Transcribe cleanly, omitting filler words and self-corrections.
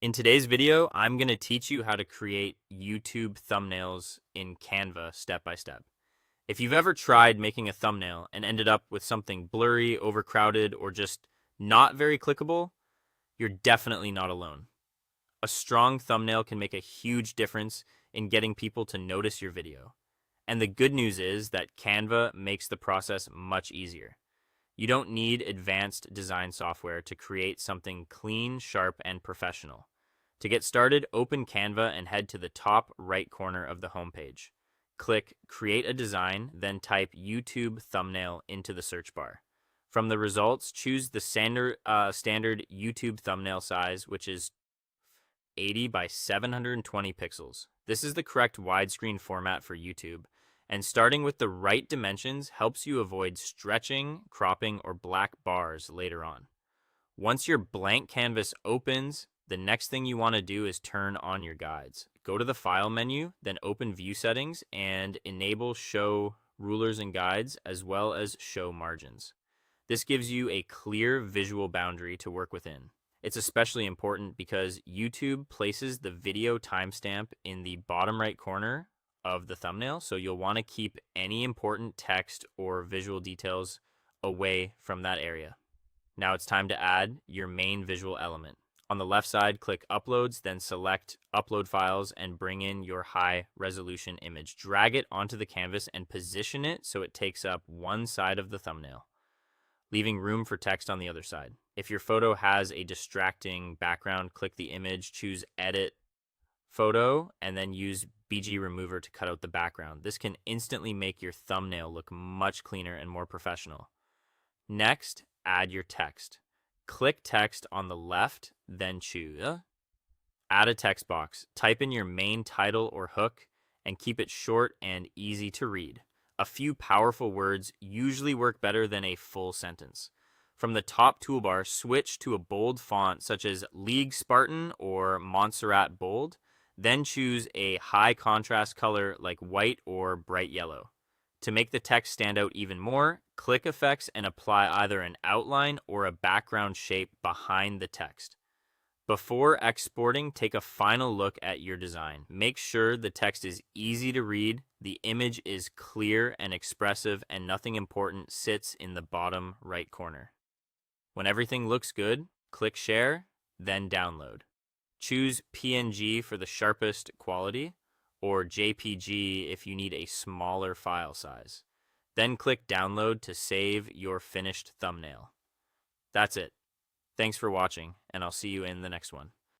In today's video, I'm going to teach you how to create YouTube thumbnails in Canva step by step. If you've ever tried making a thumbnail and ended up with something blurry, overcrowded, or just not very clickable, you're definitely not alone. A strong thumbnail can make a huge difference in getting people to notice your video. And the good news is that Canva makes the process much easier. You don't need advanced design software to create something clean, sharp, and professional. To get started, open Canva and head to the top right corner of the homepage. Click Create a Design, then type YouTube thumbnail into the search bar. From the results, choose the standard YouTube thumbnail size, which is 80 by 720 pixels. This is the correct widescreen format for YouTube, and starting with the right dimensions helps you avoid stretching, cropping, or black bars later on. Once your blank canvas opens, the next thing you want to do is turn on your guides. Go to the File menu, then open View Settings and enable Show Rulers and Guides as well as Show Margins. This gives you a clear visual boundary to work within. It's especially important because YouTube places the video timestamp in the bottom right corner of the thumbnail, so you'll want to keep any important text or visual details away from that area. Now it's time to add your main visual element. On the left side, click Uploads, then select Upload Files and bring in your high resolution image. Drag it onto the canvas and position it so it takes up one side of the thumbnail, leaving room for text on the other side. If your photo has a distracting background, click the image, choose Edit Photo, and then use BG Remover to cut out the background. This can instantly make your thumbnail look much cleaner and more professional. Next, add your text. Click Text on the left, then choose Add a text box. Type in your main title or hook and keep it short and easy to read. A few powerful words usually work better than a full sentence. From the top toolbar, switch to a bold font such as League Spartan or Montserrat Bold, then choose a high contrast color like white or bright yellow. To make the text stand out even more, click Effects and apply either an outline or a background shape behind the text. Before exporting, take a final look at your design. Make sure the text is easy to read, the image is clear and expressive, and nothing important sits in the bottom right corner. When everything looks good, click Share, then Download. Choose PNG for the sharpest quality, or JPG if you need a smaller file size. Then click Download to save your finished thumbnail. That's it. Thanks for watching, and I'll see you in the next one.